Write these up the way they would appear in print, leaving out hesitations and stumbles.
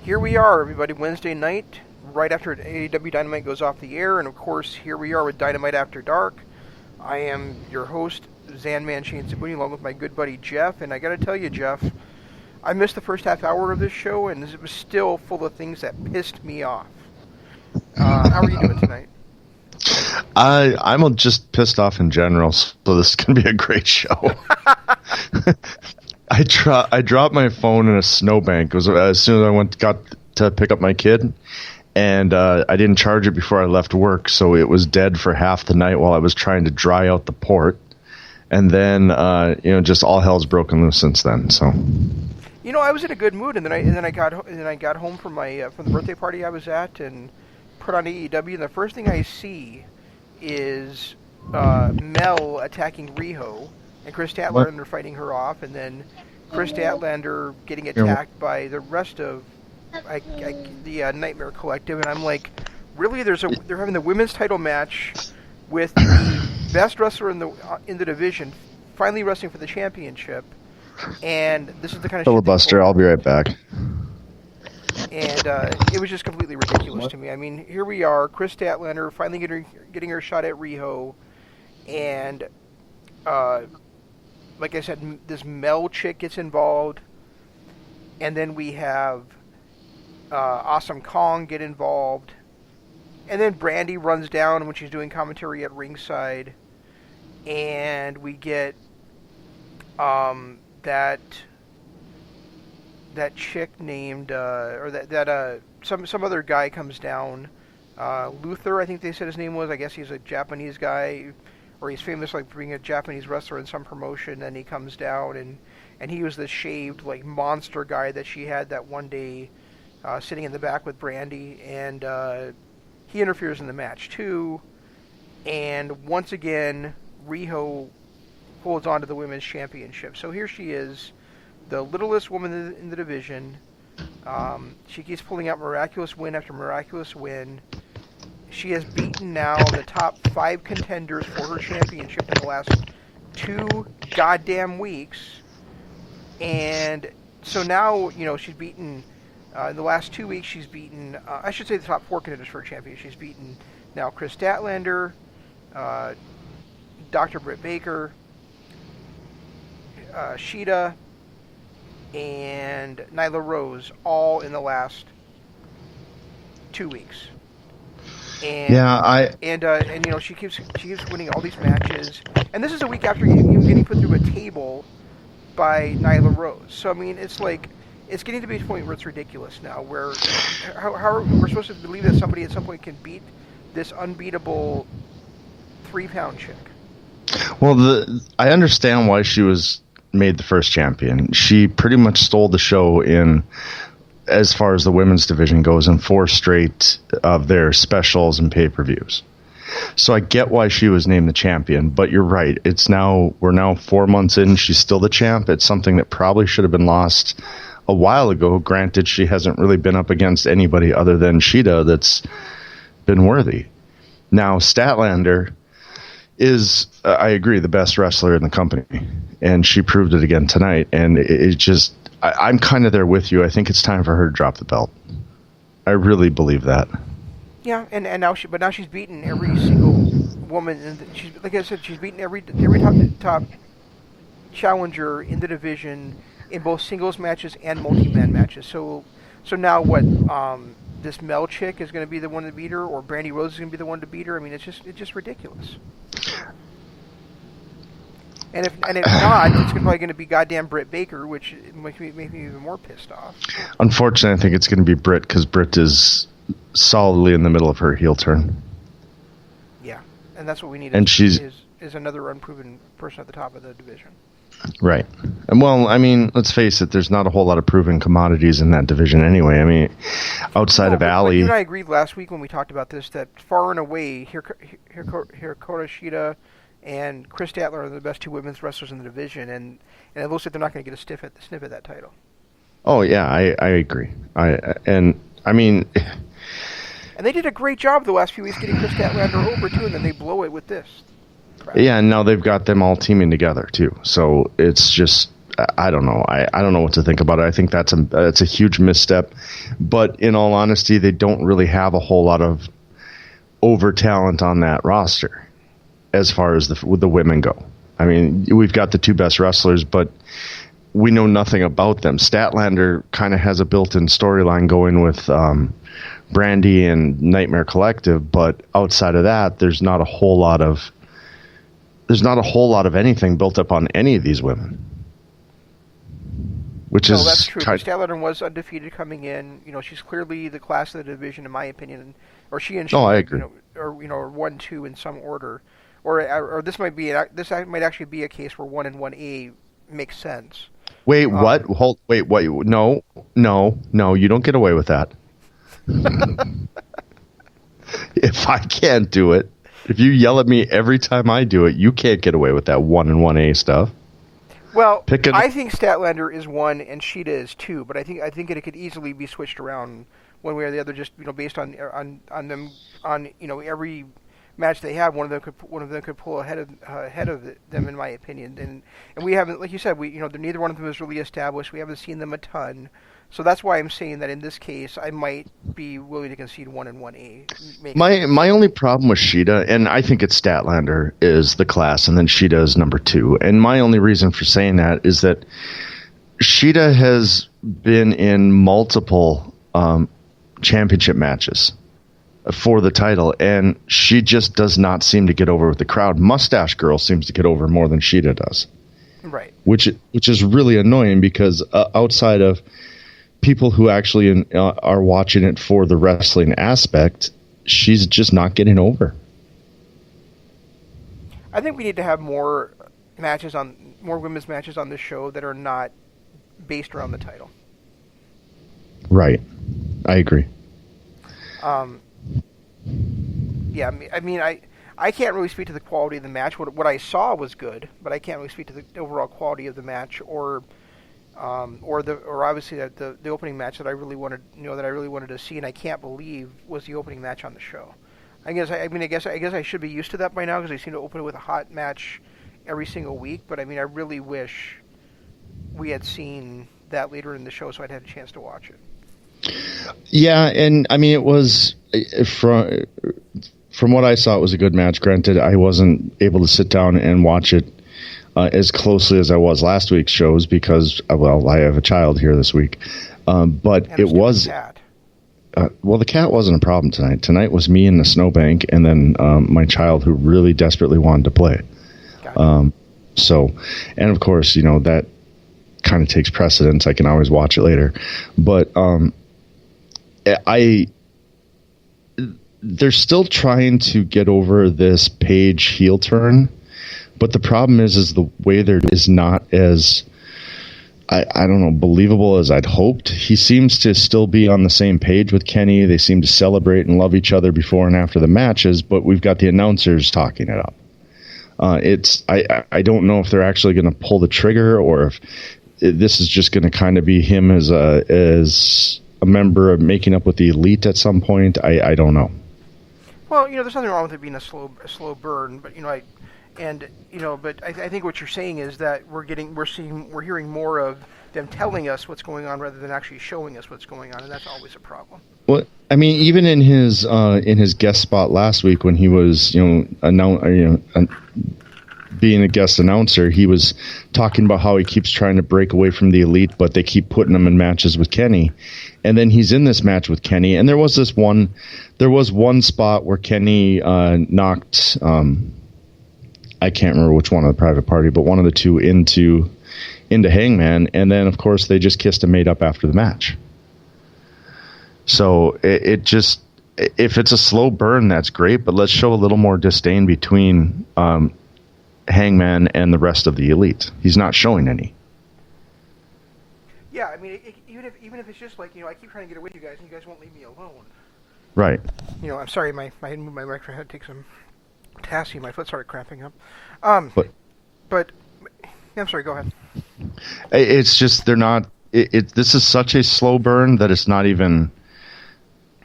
Here we are, everybody, Wednesday night, right after AEW Dynamite goes off the air, and of course, here we are with Dynamite After Dark. I am your host, Zanman Shane Sabuni, along with my good buddy Jeff, and I gotta tell you, Jeff, I missed the first half hour of this show, and it was still full of things that pissed me off. How are you doing tonight? I'm just pissed off in general, so this is going to be a great show. I dropped my phone in a snowbank. It was as soon as I got to pick up my kid, and I didn't charge it before I left work, so it was dead for half the night while I was trying to dry out the port. And then just all hell's broken loose since then. So, I was in a good mood, and then I got home from the birthday party I was at, and put on AEW, and the first thing I see is Mel attacking Riho, and Kris Statlander fighting her off, and then Kris Statlander getting attacked by the rest of the Nightmare Collective, and I'm like, really? They're having the women's title match with the best wrestler in the division finally wrestling for the championship, and this is the kind of filibuster. I'll be right back. And it was just completely ridiculous to me. I mean, here we are, Kris Statlander finally getting her shot at Riho, and like I said, this Mel chick gets involved, and then we have Awesome Kong get involved, and then Brandy runs down when she's doing commentary at ringside, and we get that chick named some other guy comes down, Luther, I think they said his name was. I guess he's a Japanese guy, or he's famous like for being a Japanese wrestler in some promotion. And he comes down, and he was the shaved like monster guy that she had that one day sitting in the back with Brandy, and he interferes in the match too. And once again, Riho holds on to the women's championship. So here she is, the littlest woman in the division. She keeps pulling out miraculous win after miraculous win. She has beaten now the top 5 contenders for her championship in the last 2 goddamn weeks. And so now, she's beaten, in the last 2 weeks, she's beaten, I should say the top 4 contenders for her championship. She's beaten now Kris Statlander, Dr. Britt Baker, Shida, and Nyla Rose, all in the last 2 weeks. And she keeps winning all these matches, and this is a week after you getting put through a table by Nyla Rose. So I mean, it's like it's getting to be a point where it's ridiculous now. Where how we're supposed to believe that somebody at some point can beat this unbeatable 3-pound chick. Well, I understand why she was made the first champion. She pretty much stole the show in, as far as the women's division goes, in 4 straight of their specials and pay-per-views. So I get why she was named the champion, but you're right. We're now 4 months in. She's still the champ. It's something that probably should have been lost a while ago. Granted, she hasn't really been up against anybody other than Shida that's been worthy. Now, Statlander is, I agree, the best wrestler in the company, and she proved it again tonight. And I'm kind of there with you. I think it's time for her to drop the belt. I really believe that. Yeah, and now she's beaten every single woman, and she's, like I said, she's beaten every top challenger in the division in both singles matches and multi-man matches. So now what? This Mel chick is going to be the one to beat her, or Brandy Rose is going to be the one to beat her. I mean, it's just ridiculous. And if not, it's probably going to be goddamn Britt Baker, which makes me even more pissed off. Unfortunately, I think it's going to be Britt, because Britt is solidly in the middle of her heel turn. Yeah, and that's what we need. And is another unproven person at the top of the division. Right. And well, I mean, let's face it, there's not a whole lot of proven commodities in that division anyway. I mean, outside of Allie. You and I agreed last week when we talked about this that far and away, Hikaru Shida and Kris Statlander are the best 2 women's wrestlers in the division, and it looks like they're not going to get a sniff at that title. Oh, yeah, I agree. And they did a great job the last few weeks getting Kris Statlander over, too, and then they blow it with this. Yeah, and now they've got them all teaming together, too. So it's just, I don't know. I don't know what to think about it. I think that's a huge misstep. But in all honesty, they don't really have a whole lot of over talent on that roster as far as the women go. I mean, we've got the two best wrestlers, but we know nothing about them. Statlander kind of has a built-in storyline going with Brandy and Nightmare Collective, but outside of that, there's not a whole lot of anything built up on any of these women. That's true. Statlander was undefeated coming in. She's clearly the class of the division, in my opinion, or she and she, I agree. Or 1-2 in some order, or this might actually be a case where 1 and 1A makes sense. Wait, what? Wait, no, you don't get away with that. If I can't do it, if you yell at me every time I do it, you can't get away with that 1 and 1A stuff. Well, I think Statlander is 1 and Sheeta is 2, but I think it could easily be switched around one way or the other, just based on them every match they have. One of them could pull ahead of them, in my opinion. And we haven't, like you said, neither one of them is really established. We haven't seen them a ton. So that's why I'm saying that in this case, I might be willing to concede 1 and 1A. My only problem with Sheeta, and I think it's Statlander is the class, and then Sheeta is number 2. And my only reason for saying that is that Sheeta has been in multiple championship matches for the title, and she just does not seem to get over with the crowd. Mustache Girl seems to get over more than Sheeta does. Right. Which is really annoying because outside of people who actually are watching it for the wrestling aspect, she's just not getting over. I think we need to have more women's matches on this show that are not based around the title. Right. I agree. Yeah, I mean, I can't really speak to the quality of the match. What I saw was good, but I can't really speak to the overall quality of the match or obviously the opening match that I really wanted to see, and I can't believe was the opening match on the show. I guess I should be used to that by now because they seem to open it with a hot match every single week. But I mean, I really wish we had seen that later in the show so I'd had a chance to watch it. Yeah, and I mean, it was from what I saw, it was a good match. Granted, I wasn't able to sit down and watch it as closely as I was last week's shows because, I have a child here this week. But it was... Cat. The cat wasn't a problem tonight. Tonight was me in the snowbank and then my child who really desperately wanted to play. Gotcha. And of course, that kind of takes precedence. I can always watch it later. But they're still trying to get over this Page heel turn. But the problem is the way there is not as, I don't know, believable as I'd hoped. He seems to still be on the same page with Kenny. They seem to celebrate and love each other before and after the matches, but we've got the announcers talking it up. I don't know if they're actually going to pull the trigger or if this is just going to kind of be him as a member of making up with the Elite at some point. I don't know. Well, there's nothing wrong with it being a slow burn, but but I think what you're saying is that we're hearing more of them telling us what's going on rather than actually showing us what's going on, and that's always a problem. Well, I mean, even in his guest spot last week when he was being a guest announcer, he was talking about how he keeps trying to break away from the Elite, but they keep putting him in matches with Kenny. And then he's in this match with Kenny, and there was one spot where Kenny knocked, I can't remember which one of the Private Party, but one of the two into Hangman, and then of course they just kissed and made up after the match. So it just, if it's a slow burn, that's great, but let's show a little more disdain between Hangman and the rest of the Elite. He's not showing any. Yeah, I mean, even if it's just like, I keep trying to get away with you guys, and you guys won't leave me alone. Right. I'm sorry, my microphone had to take some potassium. My foot started cramping up. But I'm sorry. Go ahead. It's just they're not. This is such a slow burn that it's not even.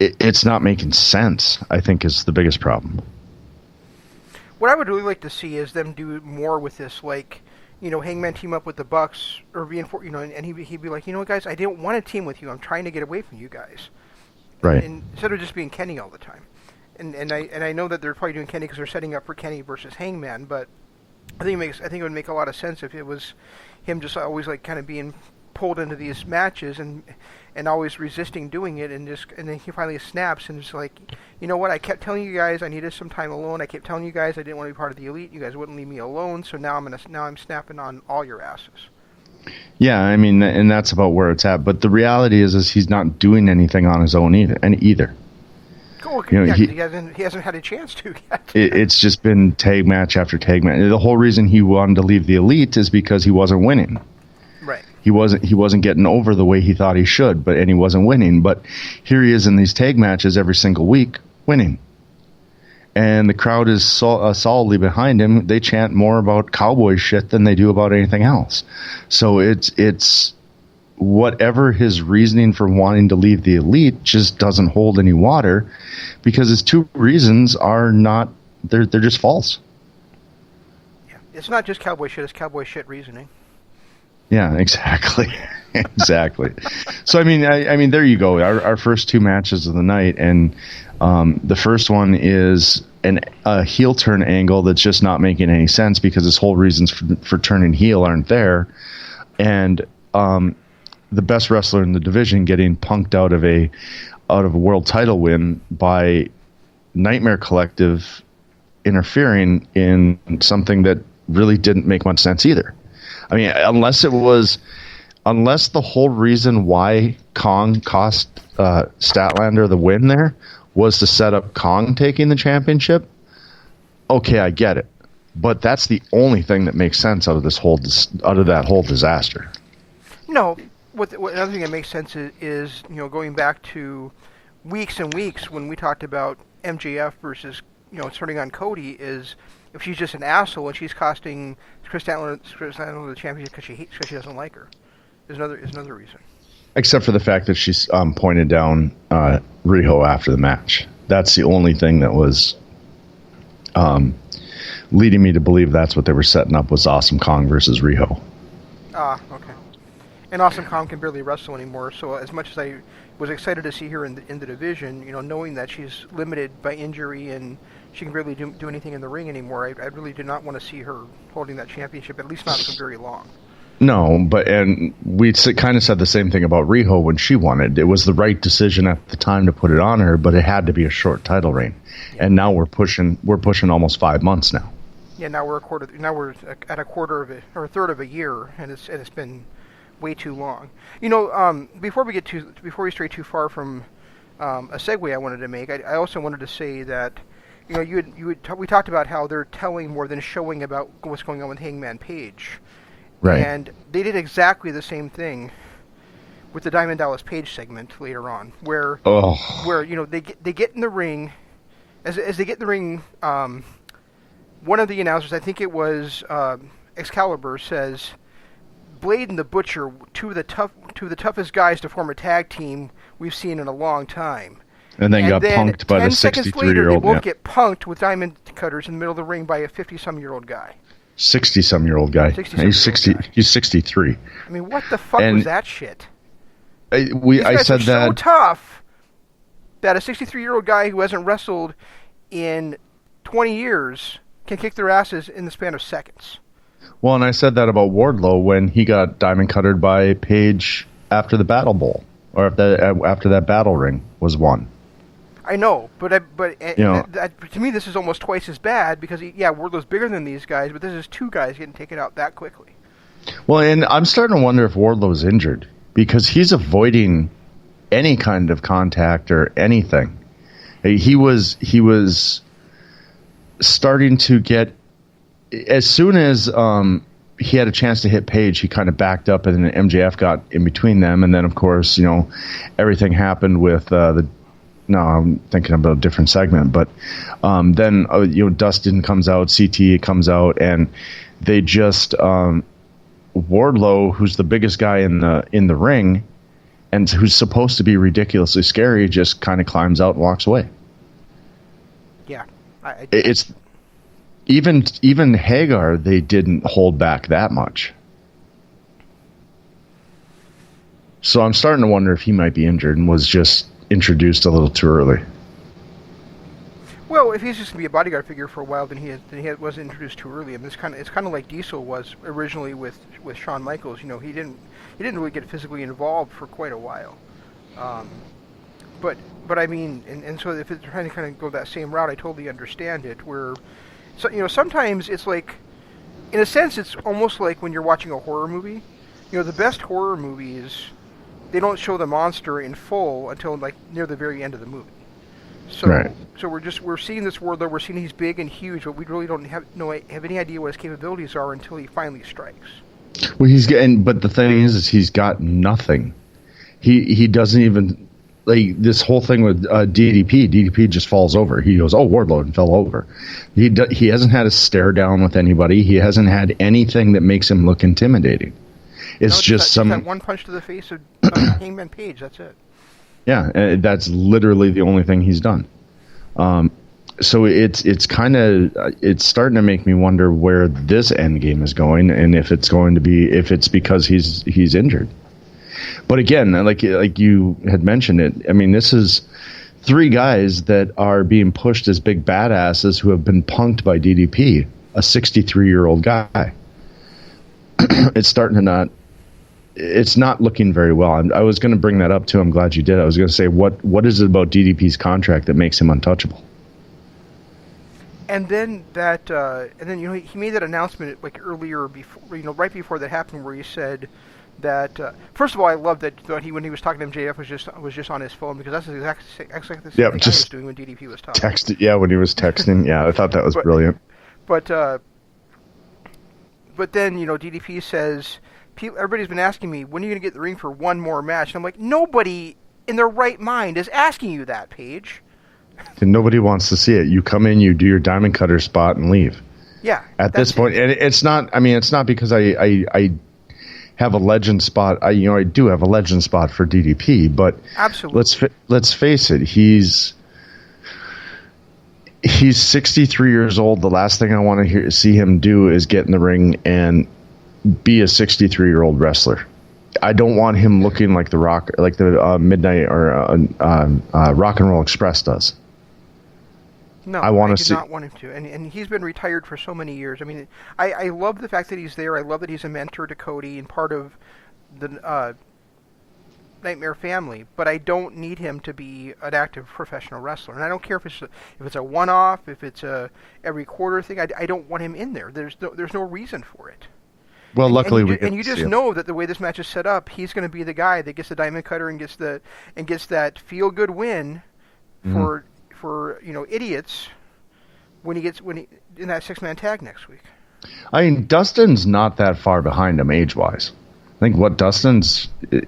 It's not making sense. I think is the biggest problem. What I would really like to see is them do more with this, like, Hangman team up with the Bucks or and he'd be like, guys, I didn't want to team with you. I'm trying to get away from you guys. Right. And instead of just being Kenny all the time. And I know that they're probably doing Kenny because they're setting up for Kenny versus Hangman, but I think it would make a lot of sense if it was him just always like kind of being pulled into these matches and always resisting doing it, and then he finally snaps and it's like, you know what? I kept telling you guys I needed some time alone. I kept telling you guys I didn't want to be part of the Elite. You guys wouldn't leave me alone, so now I'm snapping on all your asses. Yeah, I mean, and that's about where it's at. But the reality is he's not doing anything on his own either. Cool. He hasn't had a chance to yet. It's just been tag match after tag match. The whole reason he wanted to leave the Elite is because he wasn't winning. Right. He wasn't getting over the way he thought he should, and he wasn't winning. But here he is in these tag matches every single week, winning. And the crowd is solidly behind him. They chant more about cowboy shit than they do about anything else. So it's whatever his reasoning for wanting to leave the Elite just doesn't hold any water, because his two reasons are not, they're just false. Yeah, it's not just cowboy shit, it's cowboy shit reasoning. Yeah, exactly. Exactly. So I mean there you go. Our first two matches of the night, and the first one is a heel turn angle that's just not making any sense because his whole reasons for turning heel aren't there, and the best wrestler in the division getting punked out of a world title win by Nightmare Collective interfering in something that really didn't make much sense either. I mean, unless the whole reason why Kong cost Statlander the win there was to set up Kong taking the championship, okay, I get it. But that's the only thing that makes sense out of that whole disaster. No, what another thing that makes sense is going back to weeks and weeks when we talked about MJF versus turning on Cody, is if she's just an asshole and she's costing Kris Statlander the championship because she doesn't like her. Is another reason. Except for the fact that she's pointed down Riho after the match. That's the only thing that was leading me to believe that's what they were setting up, was Awesome Kong versus Riho. Ah, okay. And Awesome Kong can barely wrestle anymore, so as much as I was excited to see her in the division, knowing that she's limited by injury and she can barely do anything in the ring anymore, I really did not want to see her holding that championship, at least not for very long. No, and we kind of said the same thing about Riho when she won it. It was the right decision at the time to put it on her, but it had to be a short title reign. Yeah. And now we're pushing almost 5 months now. Yeah, now we're at a quarter of it, or a third of a year, and it's been way too long. Before we stray too far from a segue I wanted to make, I also wanted to say that we talked about how they're telling more than showing about what's going on with Hangman Page. Right. And they did exactly the same thing with the Diamond Dallas Page segment later on, where they get in the ring, as they get in the ring, one of the announcers, I think it was Excalibur, says, "Blade and the Butcher, two of the toughest guys to form a tag team we've seen in a long time." And then got punked by the 63-year-old. 10 seconds later, they both get punked with diamond cutters in the middle of the ring by a 50-some-year-old guy. 60-some-year-old guy. He's 60. He's 63. I mean, what the fuck was that shit? I said that. So tough that a 63-year-old guy who hasn't wrestled in 20 years can kick their asses in the span of seconds. Well, and I said that about Wardlow when he got diamond cuttered by Page after the Battle Bowl, or after that battle ring was won. I know, but to me this is almost twice as bad because Wardlow's bigger than these guys, but this is two guys getting taken out that quickly. Well, and I'm starting to wonder if Wardlow's injured because he's avoiding any kind of contact or anything. He was starting to get, as soon as he had a chance to hit Page, he kind of backed up, and then MJF got in between them, and then of course everything happened with No, I'm thinking about a different segment, but then Dustin comes out, CT comes out, and they just Wardlow, who's the biggest guy in the ring, and who's supposed to be ridiculously scary, just kind of climbs out and walks away. Yeah, even Hagar, they didn't hold back that much. So I'm starting to wonder if he might be injured and was just introduced a little too early. Well, if he's just going to be a bodyguard figure for a while, then he was introduced too early. I mean, it's kind of like Diesel was originally with Shawn Michaels. You know, he didn't really get physically involved for quite a while. But I mean, and so if it's trying to kind of go that same route, I totally understand it. Where, so you know, sometimes it's like, in a sense, it's almost like when you're watching a horror movie. You know, the best horror movies, they don't show the monster in full until like near the very end of the movie. So, right. So we're seeing this world, though we're seeing he's big and huge, but we really don't have any idea what his capabilities are until he finally strikes. Well, but the thing is he's got nothing. He doesn't even, like, this whole thing with DDP. DDP just falls over. He goes, "Oh, Wardlow," and fell over. He hasn't had a stare down with anybody. He hasn't had anything that makes him look intimidating. It's just that one punch to the face of Hangman Page. That's it. Yeah, that's literally the only thing he's done. So it's kind of it's starting to make me wonder where this end game is going, and if it's because he's injured. But again, like you had mentioned it, I mean, this is 3 guys that are being pushed as big badasses who have been punked by DDP, a 63-year-old guy. It's not looking very well. I was going to bring that up too. I'm glad you did. I was going to say, what is it about DDP's contract that makes him untouchable? And then you know, he made that announcement like earlier before, you know, right before that happened, where he said that first of all, I love that when he was talking to MJF was just on his phone, because that's exactly the same thing I was doing when DDP was talking. When he was texting. Yeah, I thought that was brilliant. But then, you know, DDP says, everybody's been asking me, when are you going to get in the ring for one more match? And I'm like, nobody in their right mind is asking you that, Paige. And nobody wants to see it. You come in, you do your diamond cutter spot, and leave. Yeah. At this point, and it's not. I mean, it's not because I have a legend spot. I do have a legend spot for DDP, but absolutely, let's face it. He's 63 years old. The last thing I want to see him do is get in the ring and be a 63-year-old wrestler. I don't want him looking like the Midnight or Rock and Roll Express does. No, I do not want him to. And he's been retired for so many years. I mean, I love the fact that he's there. I love that he's a mentor to Cody and part of the Nightmare family. But I don't need him to be an active professional wrestler. And I don't care if it's a one-off, if it's a every quarter thing. I don't want him in there. There's no reason for it. Well, luckily you just know that the way this match is set up, he's going to be the guy that gets the diamond cutter and gets that feel good win for you know, idiots when he in that 6-man tag next week. I mean, Dustin's not that far behind him age-wise. I think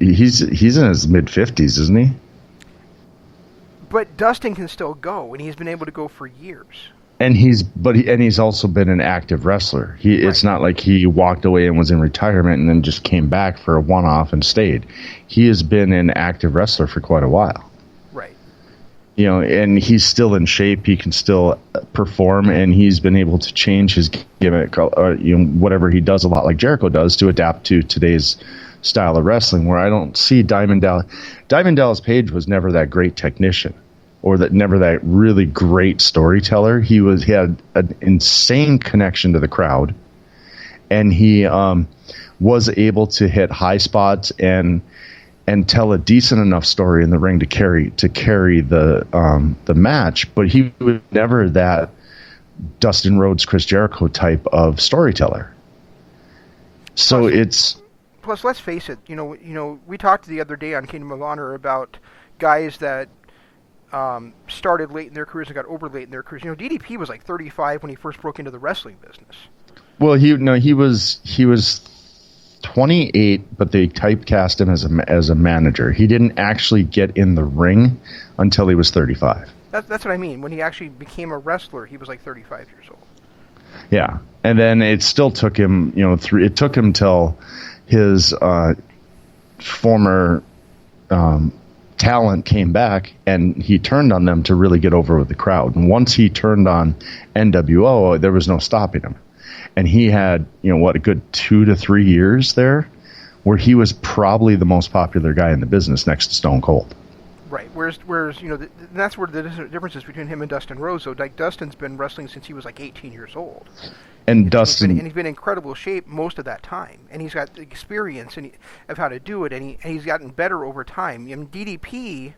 he's in his mid-50s, isn't he? But Dustin can still go, and he's been able to go for years. And he's also been an active wrestler. It's not like he walked away and was in retirement and then just came back for a one-off and stayed. He has been an active wrestler for quite a while. Right. You know, and he's still in shape. He can still perform, and he's been able to change his gimmick, whatever he does, a lot like Jericho does, to adapt to today's style of wrestling. Where I don't see Diamond Dallas Page was never that great technician, or never that really great storyteller. He had an insane connection to the crowd, and he was able to hit high spots and tell a decent enough story in the ring to carry the match. But he was never that Dustin Rhodes, Chris Jericho type of storyteller. So plus, let's face it. You know, we talked the other day on Kingdom of Honor about guys that started late in their careers and got over late in their careers. You know, DDP was like 35 when he first broke into the wrestling business. Well, he was 28, but they typecast him as a manager. He didn't actually get in the ring until he was 35. That's what I mean. When he actually became a wrestler, he was like 35 years old. Yeah, and then it still took him, it took him till his former talent came back, and he turned on them to really get over with the crowd. And once he turned on NWO, there was no stopping him. And he had, a good 2 to 3 years there where he was probably the most popular guy in the business next to Stone Cold. Right. Whereas that's where the difference is between him and Dustin Rhodes. Though, like, Dustin's been wrestling since he was like 18 years old. And he's been in incredible shape most of that time, and he's got the experience of how to do it, and he's gotten better over time. I mean, DDP,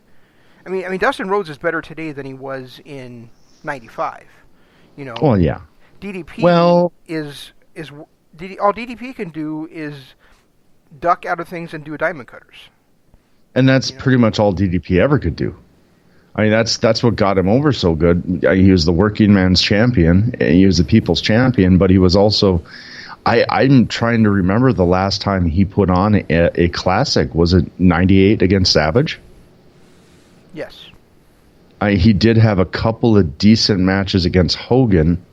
I mean, Dustin Rhodes is better today than he was in '95. Well, yeah. DDP all DDP can do is duck out of things and do diamond cutters. And that's pretty much all DDP ever could do. I mean, that's what got him over so good. He was the working man's champion. He was the people's champion, but he was also... I'm trying to remember the last time he put on a classic. Was it 98 against Savage? Yes. He did have a couple of decent matches against Hogan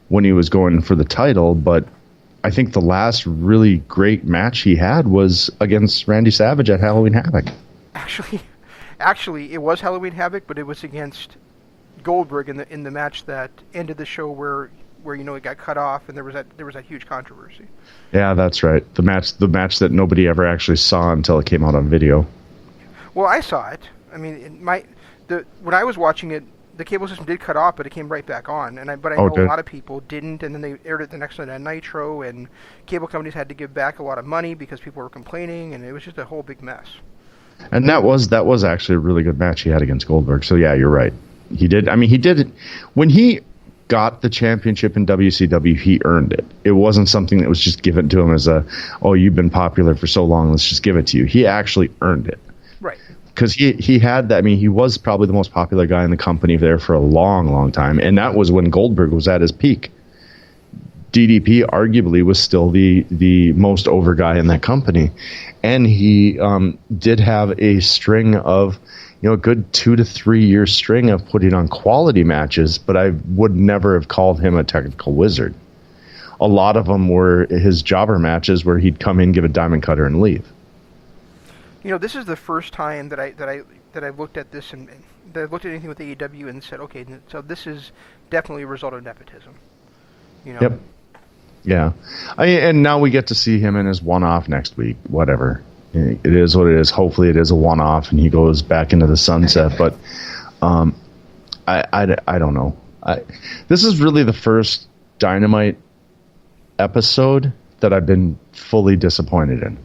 when he was going for the title, but I think the last really great match he had was against Randy Savage at Halloween Havoc. Actually, it was Halloween Havoc, but it was against Goldberg in the match that ended the show where it got cut off, and there was that huge controversy. Yeah, that's right. The match that nobody ever actually saw until it came out on video. Well, I saw it. I mean, when I was watching it, the cable system did cut off, but it came right back on. But I know a lot of people didn't, and then they aired it the next night on Nitro, and cable companies had to give back a lot of money because people were complaining, and it was just a whole big mess. And that was actually a really good match he had against Goldberg. So yeah, you're right. He did. I mean, he did it when he got the championship in WCW. He earned it. It wasn't something that was just given to him as you've been popular for so long, let's just give it to you. He actually earned it. Right. Because he had that. I mean, he was probably the most popular guy in the company there for a long, long time, and that was when Goldberg was at his peak. DDP arguably was still the most over guy in that company, and he did have a string of, a good 2 to 3 year string of putting on quality matches, but I would never have called him a technical wizard. A lot of them were his jobber matches where he'd come in, give a diamond cutter, and leave. This is the first time that I looked at this and that I looked at anything with AEW and said, okay, so this is definitely a result of nepotism. Yep. Yeah. And now we get to see him in his one-off next week. Whatever. It is what it is. Hopefully it is a one-off and he goes back into the sunset. But I don't know. This is really the first Dynamite episode that I've been fully disappointed in.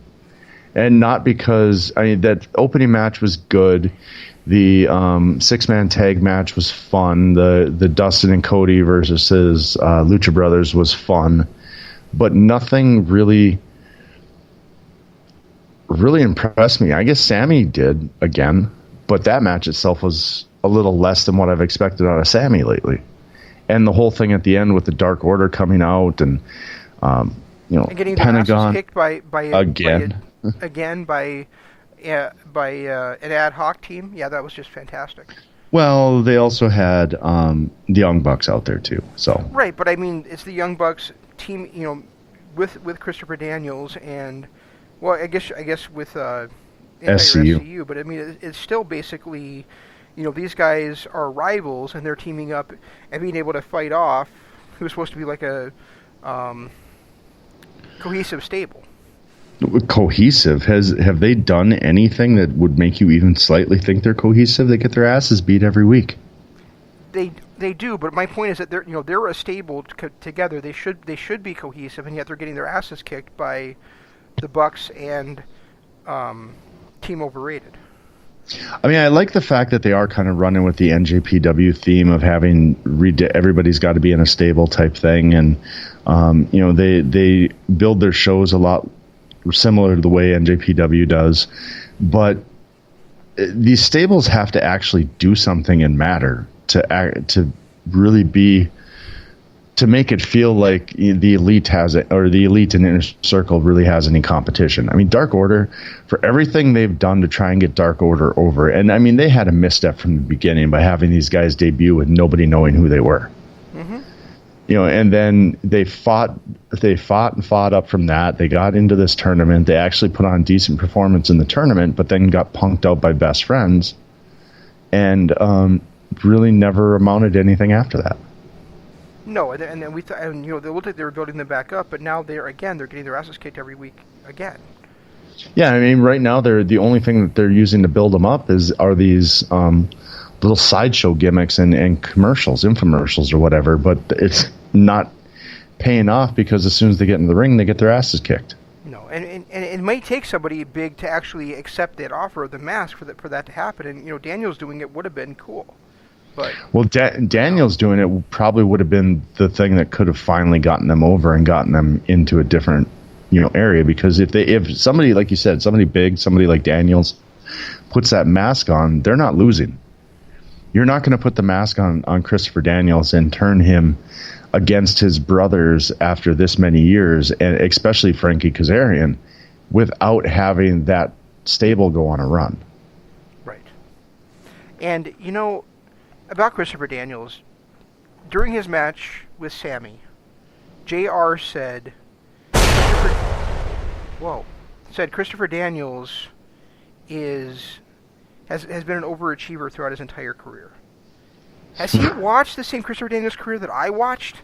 And not because, that opening match was good. The 6-man tag match was fun. The Dustin and Cody versus Lucha Brothers was fun. But nothing really impressed me. I guess Sammy did again, but that match itself was a little less than what I've expected out of Sammy lately. And the whole thing at the end with the Dark Order coming out and and getting Pentagon kicked by again by an ad hoc team. Yeah, that was just fantastic. Well, they also had the Young Bucks out there too. So right, but I mean, it's the Young Bucks team, with Christopher Daniels and, well, I guess with SCU. But I mean, it's still basically, these guys are rivals and they're teaming up and being able to fight off who's supposed to be like a cohesive stable. Cohesive? Have they done anything that would make you even slightly think they're cohesive? They get their asses beat every week. They do, but my point is that they're a stable together. They should be cohesive, and yet they're getting their asses kicked by the Bucks and Team Overrated. I mean, I like the fact that they are kind of running with the NJPW theme of having everybody's got to be in a stable type thing, and they build their shows a lot similar to the way NJPW does, but these stables have to actually do something and matter to really be, to make it feel like the elite has it, or the elite and inner circle really has any competition. I mean, Dark Order, for everything they've done to try and get Dark Order over, and I mean, they had a misstep from the beginning by having these guys debut with nobody knowing who they were. Mm-hmm. And then they fought up from that. They got into this tournament. They actually put on decent performance in the tournament, but then got punked out by Best Friends, and really never amounted to anything after that. No, and then they looked like they were building them back up, but now they're getting their asses kicked every week again. Yeah, I mean, right now the only thing that they're using to build them up are these little sideshow gimmicks and commercials, infomercials or whatever, but it's not paying off because as soon as they get in the ring, they get their asses kicked. No, and it might take somebody big to actually accept that offer of the mask for that to happen, and Daniel's doing it would have been cool. But Daniel's doing it probably would have been the thing that could have finally gotten them over and gotten them into a different area, because if somebody, like you said, somebody big, somebody like Daniels puts that mask on, they're not losing. You're not going to put the mask on Christopher Daniels and turn him against his brothers after this many years, and especially Frankie Kazarian, without having that stable go on a run. Right. And about Christopher Daniels, during his match with Sammy, JR said Christopher Daniels has been an overachiever throughout his entire career. Has he watched the same Christopher Daniels career that I watched?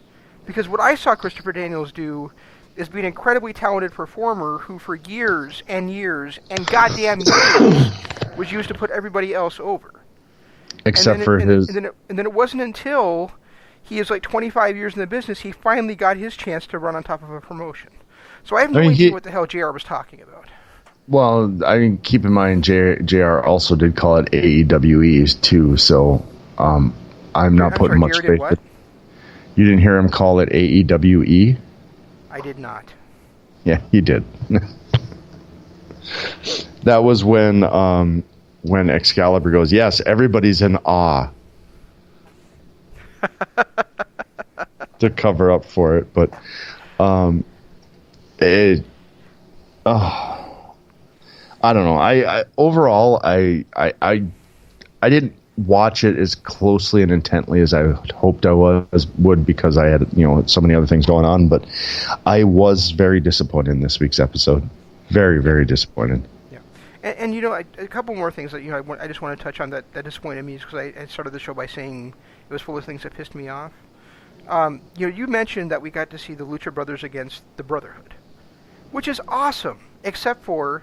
Because what I saw Christopher Daniels do is be an incredibly talented performer who for years and years and goddamn years was used to put everybody else over. And then it wasn't until he is like 25 years in the business he finally got his chance to run on top of a promotion. So I have no idea what the hell JR was talking about. Well, I keep in mind JR also did call it AEWE too, so I'm not putting much faith. You didn't hear him call it AEWE? I did not. Yeah, he did. That was when Excalibur goes, yes, everybody's in awe. To cover up for it, but I don't know. I overall I didn't watch it as closely and intently as I hoped I would because I had so many other things going on, but I was very disappointed in this week's episode. Very, very disappointed. Yeah, and a couple more things that I just want to touch on that disappointed me because I started the show by saying it was full of things that pissed me off. You mentioned that we got to see the Lucha Brothers against the Brotherhood, which is awesome, except for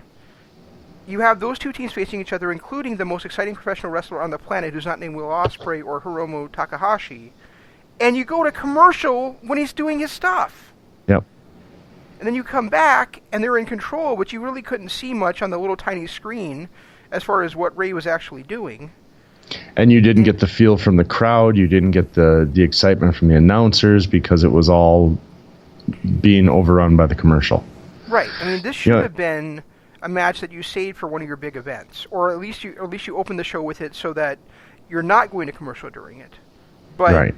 you have those two teams facing each other, including the most exciting professional wrestler on the planet who's not named Will Ospreay or Hiromu Takahashi, and you go to commercial when he's doing his stuff. Yep. And then you come back, and they're in control, which you really couldn't see much on the little tiny screen as far as what Ray was actually doing. And you didn't get the feel from the crowd. You didn't get the excitement from the announcers because it was all being overrun by the commercial. Right. I mean, this should have been a match that you saved for one of your big events, or at least you open the show with it so that you're not going to commercial during it. But right.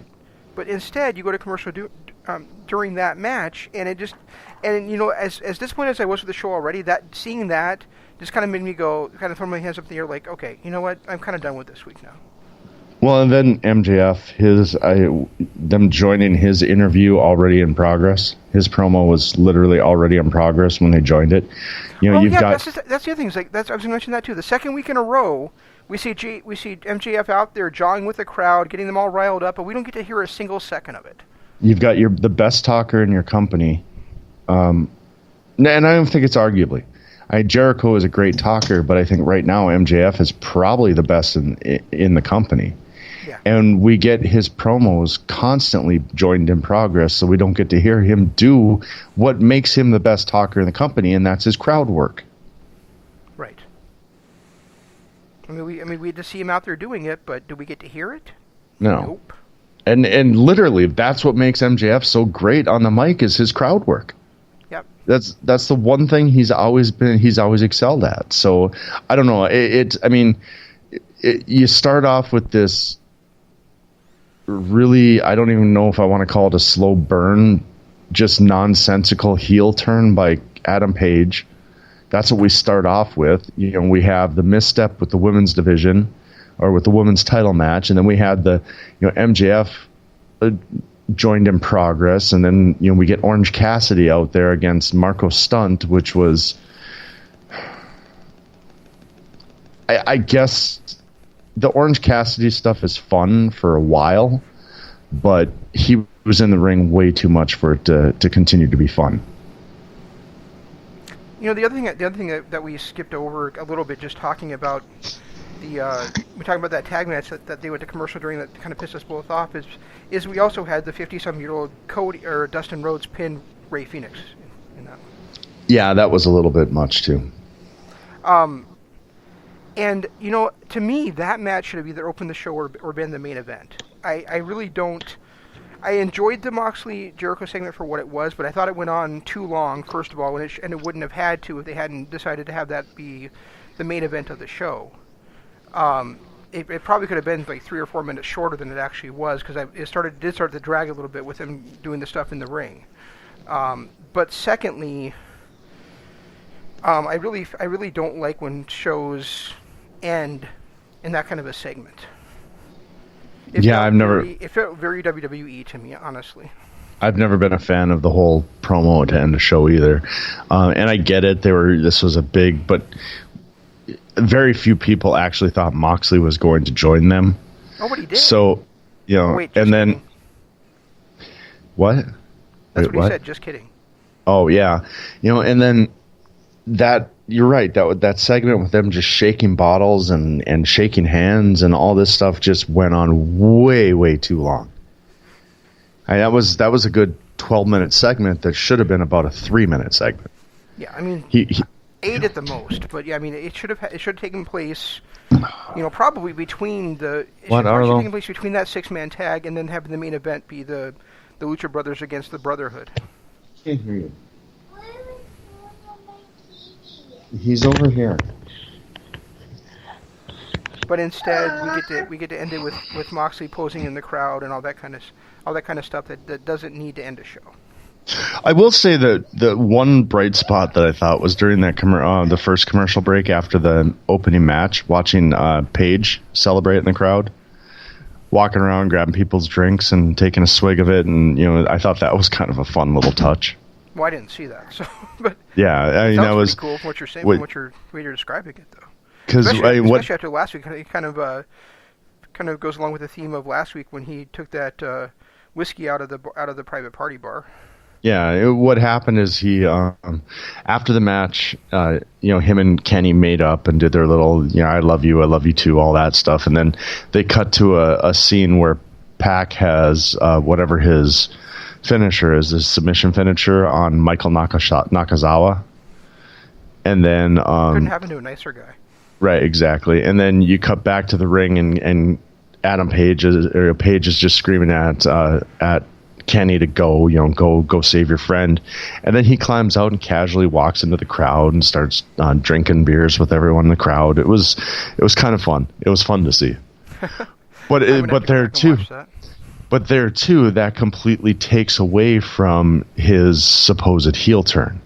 But instead, you go to commercial during that match, and as disappointed as I was with the show already, seeing that just kind of made me go, kind of throw my hands up in the air, like, okay, you know what, I'm kind of done with this week now. Well, and then MJF, them joining his interview already in progress. His promo was literally already in progress when they joined it. That's the other thing. I was going to mention that too. The second week in a row, we see MJF out there jawing with the crowd, getting them all riled up, but we don't get to hear a single second of it. You've got the best talker in your company, and I don't think it's arguably. Jericho is a great talker, but I think right now MJF is probably the best in the company. Yeah. And we get his promos constantly joined in progress, so we don't get to hear him do what makes him the best talker in the company, and that's his crowd work. Right. I mean, we had to see him out there doing it, but do we get to hear it? No. Nope. And literally, that's what makes MJF so great on the mic is his crowd work. Yep. That's the one thing he's always excelled at. So I don't know. You start off with this really, I don't even know if I want to call it a slow burn, just nonsensical heel turn by Adam Page. That's what we start off with. We have the misstep with the women's division or with the women's title match, and then we had the MJF joined in Progress, and then we get Orange Cassidy out there against Marco Stunt, which was, I guess, the Orange Cassidy stuff is fun for a while, but he was in the ring way too much for it to continue to be fun. The other thing that we skipped over a little bit, just talking about we talked about that tag match that they went to commercial during, that kind of pissed us both off, is we also had the 50-some-year-old Dustin Rhodes pin Rey Fenix in that one. Yeah, that was a little bit much too. And to me, that match should have either opened the show or been the main event. I really don't. I enjoyed the Moxley Jericho segment for what it was, but I thought it went on too long. First of all, and it wouldn't have had to if they hadn't decided to have that be the main event of the show. It probably could have been like 3 or 4 minutes shorter than it actually was, because it did start to drag a little bit with him doing the stuff in the ring. But secondly, I really don't like when shows end in that kind of a segment. It felt very WWE to me, honestly. I've never been a fan of the whole promo to end a show either, and I get it. This was a big, but very few people actually thought Moxley was going to join them. Nobody did. So, Wait, and then kidding. What? That's what he said. Just kidding. Oh yeah, and then that. You're right. That segment with them just shaking bottles and shaking hands and all this stuff just went on way, way too long. That was a good 12-minute segment that should have been about a 3-minute segment. Yeah, I mean, he 8 at the most, but yeah, I mean, it should have taken place, probably between the. Taken place between that 6-man tag and then having the main event be the Lucha Brothers against the Brotherhood. Can't hear you. He's over here. But instead, we get to end it with Moxley posing in the crowd and all that kind of stuff that doesn't need to end a show. I will say that the one bright spot that I thought was during that the first commercial break after the opening match, watching Page celebrate in the crowd, walking around grabbing people's drinks and taking a swig of it, and I thought that was kind of a fun little touch. Well, I didn't see that, so but yeah, I mean that was cool from what you're saying, from what you're describing it though. Because especially after last week, it kind of goes along with the theme of last week when he took that whiskey out of the private party bar. Yeah, what happened is he after the match, him and Kenny made up and did their little, I love you too, all that stuff, and then they cut to a scene where Pac has whatever his finisher is, his submission finisher on Michael Nakazawa, and then couldn't happen to a nicer guy. Right, exactly. And then you cut back to the ring, and Adam Page is just screaming at Kenny to go save your friend, and then he climbs out and casually walks into the crowd and starts drinking beers with everyone in the crowd. It was kind of fun. It was fun to see. But there too, that completely takes away from his supposed heel turn.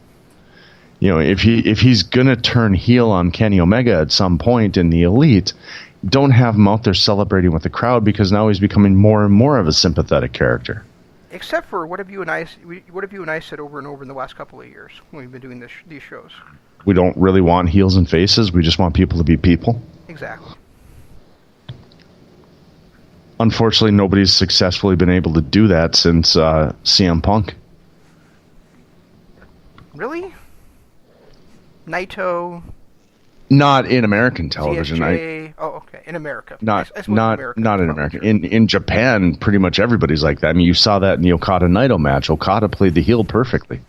If he's gonna turn heel on Kenny Omega at some point in the Elite, don't have him out there celebrating with the crowd, because now he's becoming more and more of a sympathetic character. Except for what have you and I said over and over in the last couple of years when we've been doing these shows? We don't really want heels and faces. We just want people to be people. Exactly. Unfortunately, nobody's successfully been able to do that since CM Punk. Really? Naito? Not in American television. Okay. In America. Not in America. In Japan, pretty much everybody's like that. I mean, you saw that in the Okada-Naito match. Okada played the heel perfectly.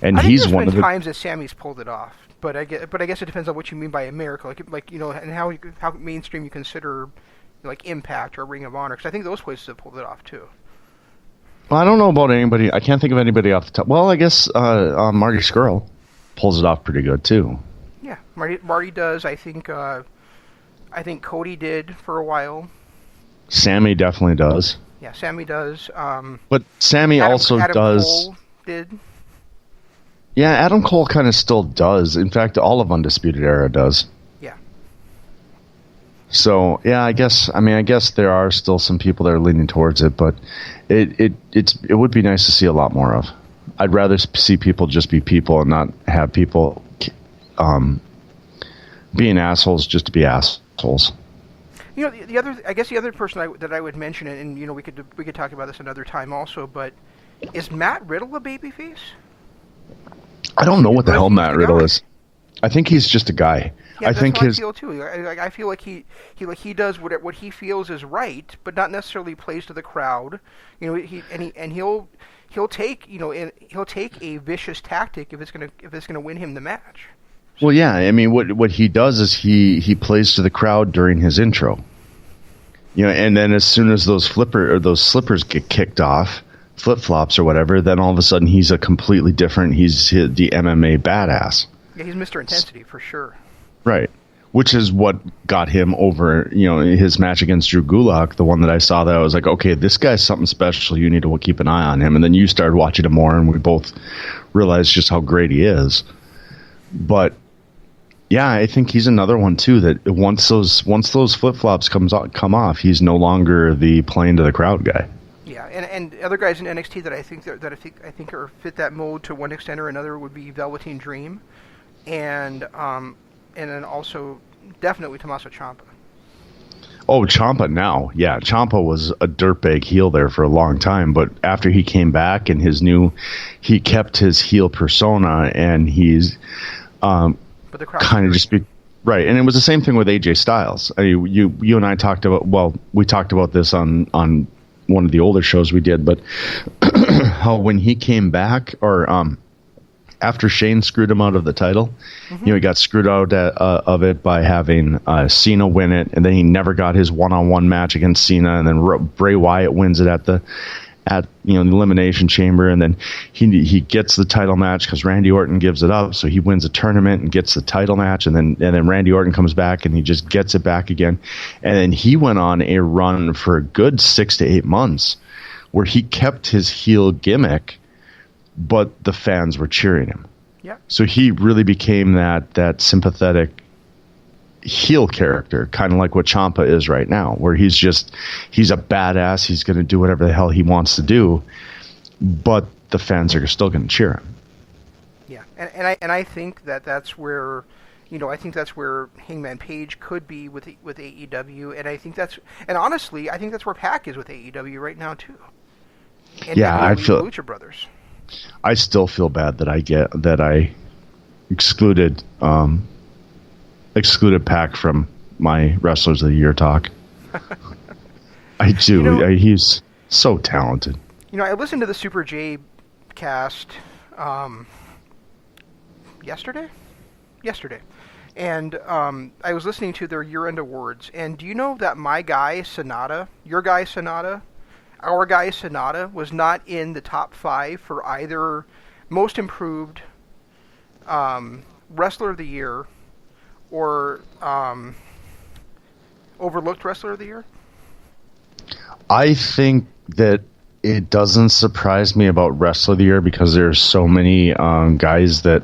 And he's one of the times that Sammy's pulled it off. But I guess it depends on what you mean by America. And how mainstream you consider like Impact or Ring of Honor, because I think those places have pulled it off too. Well, I don't know about anybody. I can't think of anybody off the top. Well, I guess Marty Scurll pulls it off pretty good too. Yeah, Marty does. I think Cody did for a while. Sammy definitely does. Yeah, Sammy does. But Sammy Adam does. Cole did. Yeah, Adam Cole kind of still does. In fact, all of Undisputed Era does. Yeah. So yeah, I guess there are still some people that are leaning towards it, but it would be nice to see a lot more of. I'd rather see people just be people and not have people being assholes just to be assholes. You know, the other person that I would mention, and you know, we could talk about this another time also, but is Matt Riddle a babyface? I don't know what the hell Matt Riddle is. I think he's just a guy. Yeah, I feel too. I feel like he does what he feels is right, but not necessarily plays to the crowd. You know, he'll take a vicious tactic if it's gonna win him the match. Well, yeah. I mean, what he does is he plays to the crowd during his intro. You know, and then as soon as those slippers get kicked off, flip-flops or whatever, then all of a sudden he's a completely different. He's the MMA badass. Yeah, he's Mr. Intensity for sure. Right. Which is what got him over, you know, his match against Drew Gulak, the one that I saw that I was like, okay, this guy's something special. You need to keep an eye on him. And then you started watching him more, and we both realized just how great he is. But yeah, I think he's another one too. That once those flip flops come off, he's no longer the playing to the crowd guy. Yeah, and other guys in NXT that I think are fit that mold to one extent or another would be Velveteen Dream, and then also definitely Tommaso Ciampa. Oh, Ciampa now. Yeah, Ciampa was a dirtbag heel there for a long time, but after he came back and he kept his heel persona, and he's kind of just right. And it was the same thing with AJ Styles. I mean, you and I talked about this on one of the older shows we did, but how when he came back, or after Shane screwed him out of the title, you know, he got screwed out of it by having Cena win it, and then he never got his one-on-one match against Cena, and then Bray Wyatt wins it at the Elimination Chamber, and then he gets the title match because Randy Orton gives it up, so he wins a tournament and gets the title match, and then Randy Orton comes back and he just gets it back again, and then he went on a run for a good 6 to 8 months where he kept his heel gimmick, but the fans were cheering him. Yeah. So he really became that sympathetic heel character, kind of like what Ciampa is right now, where he's a badass. He's going to do whatever the hell he wants to do, but the fans are still going to cheer him. Yeah, and I think that's where, you know, I think that's where Hangman Page could be with AEW, and honestly, I think that's where Pac is with AEW right now too. And yeah, I feel Lucha Brothers. I still feel bad that I excluded Pac from my Wrestlers of the Year talk. I do. You know, he's so talented. You know, I listened to the Super J cast yesterday, and I was listening to their year-end awards. And do you know that my guy Sonata, your guy Sonata, our guy Sonata was not in the top 5 for either Most Improved, Wrestler of the Year, or Overlooked Wrestler of the Year? I think that it doesn't surprise me about Wrestler of the Year because there's so many guys that,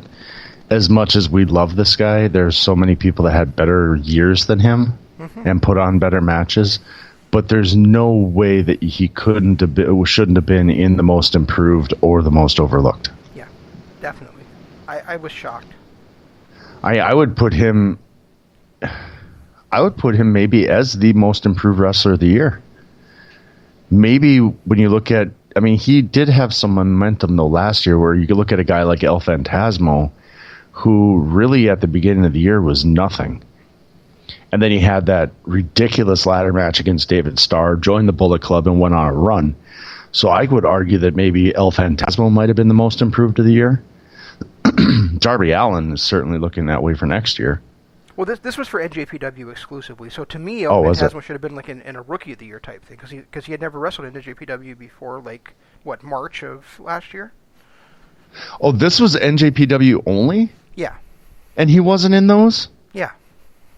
as much as we love this guy, there's so many people that had better years than him and put on better matches. But there's no way that he shouldn't have been in the Most Improved or the Most Overlooked. Yeah, definitely. I was shocked. I would put him maybe as the Most Improved Wrestler of the Year. Maybe when you look at, I mean, he did have some momentum though last year, where you could look at a guy like El Phantasmo, who really at the beginning of the year was nothing. And then he had that ridiculous ladder match against David Starr, joined the Bullet Club, and went on a run. So I would argue that maybe El Phantasmo might have been the Most Improved of the Year. Darby Allin is certainly looking that way for next year. Well, this was for NJPW exclusively. So to me, El Phantasmo should have been like in a Rookie of the Year type thing, because he had never wrestled in NJPW before, like, what, March of last year? Oh, this was NJPW only? Yeah. And he wasn't in those? Yeah.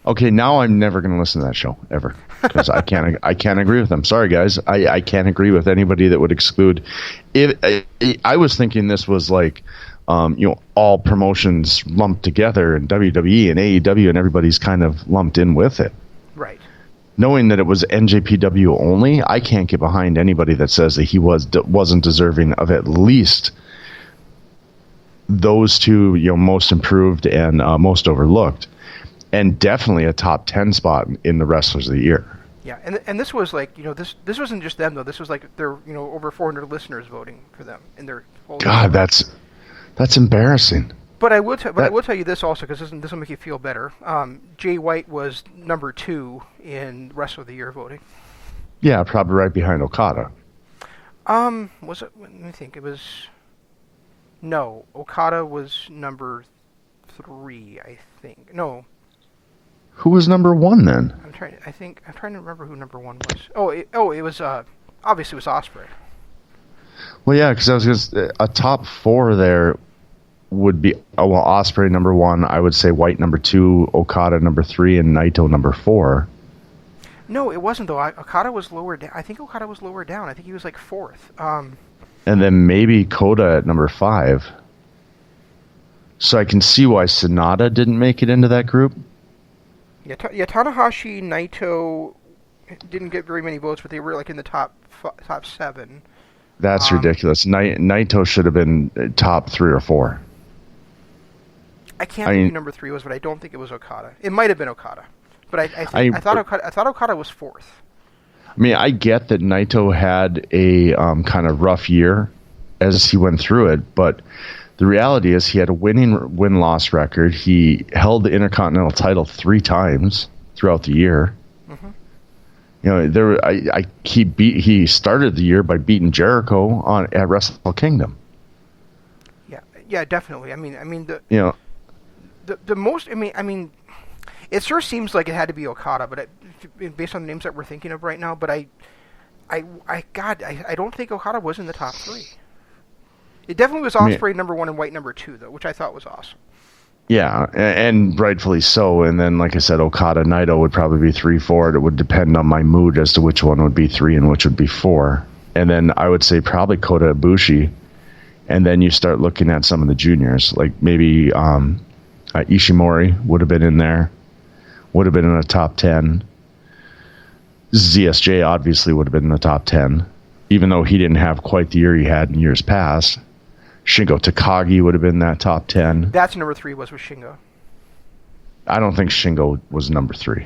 Okay, now I'm never going to listen to that show ever, because I can't agree with them. Sorry, guys, I can't agree with anybody that would exclude. I was thinking this was like, all promotions lumped together, and WWE and AEW and everybody's kind of lumped in with it. Right. knowing that it was NJPW only, I can't get behind anybody that says that he wasn't deserving of at least those two, most improved and most overlooked, and definitely a top 10 spot in the Wrestlers of the Year. Yeah, and this was like, this wasn't just them though. This was like their, over 400 listeners voting for them in their whole. God, that's embarrassing. But I will tell you this also, because this will make you feel better. Jay White was number 2 in Wrestler of the Year voting. Yeah, probably right behind Okada. Was it? Let me think. It was. No, Okada was number 3, I think. No. Who was number 1 then? I'm trying to remember who number 1 was. It was obviously it was Ospreay. Well, yeah, because I was just a top 4 there would be Ospreay number 1. I would say White number 2, Okada number 3, and Naito number 4. No, it wasn't though. Okada was lower down. I think Okada was lower down. I think he was like 4th. And then maybe Kota at number 5. So I can see why Sonata didn't make it into that group. Yeah, Tanahashi, Naito didn't get very many votes, but they were like in the top 7. That's ridiculous. Naito should have been top 3 or 4. I can't think who number 3 was, but I don't think it was Okada. It might have been Okada, but I thought Okada was 4th. I mean, I get that Naito had a kind of rough year as he went through it, but the reality is he had a winning win-loss record. He held the Intercontinental title 3 times throughout the year. Mm-hmm. He started the year by beating Jericho at Wrestle Kingdom. Yeah, definitely. I mean the most. I mean, it sure seems like it had to be Okada, but based on the names that we're thinking of right now, but I don't think Okada was in the top 3. It definitely was Ospreay number 1 and White number 2, though, which I thought was awesome. Yeah, and rightfully so. And then, like I said, Okada, Naito would probably be 3, 4. It would depend on my mood as to which one would be 3 and which would be 4. And then I would say probably Kota Ibushi. And then you start looking at some of the juniors, like maybe Ishimori would have been in there, would have been in the top 10. ZSJ obviously would have been in the top 10, even though he didn't have quite the year he had in years past. Shingo Takagi would have been in that top 10. That's number 3 was with Shingo. I don't think Shingo was number 3.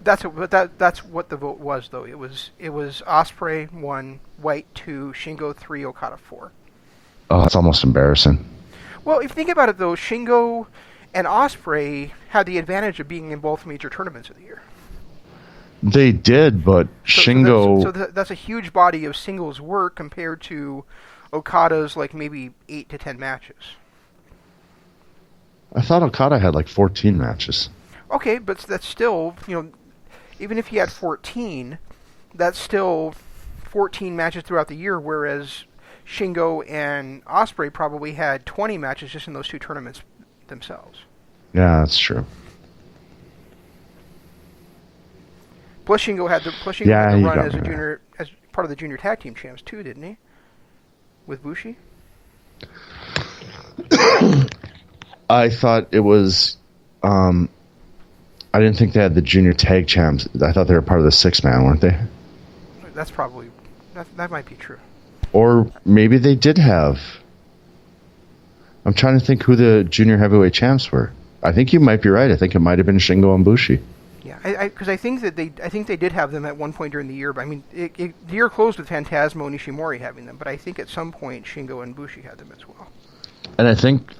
That's what the vote was, though. It was Ospreay 1, White 2, Shingo 3, Okada 4. Oh, that's almost embarrassing. Well, if you think about it, though, Shingo and Ospreay had the advantage of being in both major tournaments of the year. They did, but Shingo... So that's a huge body of singles work compared to Okada's, like, maybe 8 to 10 matches. I thought Okada had, like, 14 matches. Okay, but that's still, even if he had 14, that's still 14 matches throughout the year, whereas Shingo and Ospreay probably had 20 matches just in those 2 tournaments themselves. Yeah, that's true. Plus Shingo had the run as a junior, as part of the junior tag team champs too, didn't he? With Bushi. I thought it was. I didn't think they had the junior tag champs. I thought they were part of the 6-man, weren't they? That's probably that might be true. Or maybe they did have. I'm trying to think who the junior heavyweight champs were. I think you might be right. I think it might have been Shingo and Bushi. Yeah, because I think they did have them at one point during the year. But I mean, the year closed with Phantasmo and Ishimori having them. But I think at some point Shingo and Bushi had them as well. And I think,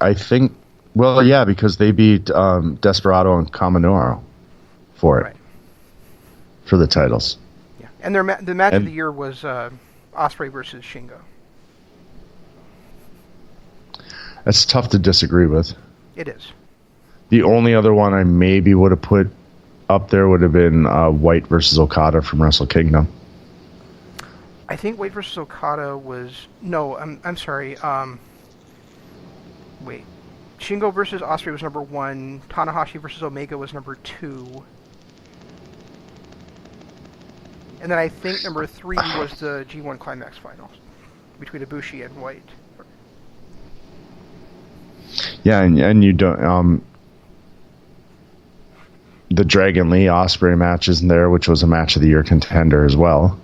well, yeah, because they beat Desperado and Kaminoro for it, right, for the titles. Yeah, and the match of the year was Ospreay versus Shingo. That's tough to disagree with. It is. The only other one I maybe would have put up there would have been White versus Okada from Wrestle Kingdom. I think White versus Okada was... No, I'm sorry. Wait. Shingo versus Ospreay was number 1. Tanahashi versus Omega was number 2. And then I think number 3 was the G1 Climax Finals between Ibushi and White. Yeah, and you don't... The Dragon Lee Ospreay match is in there, which was a match of the year contender as well.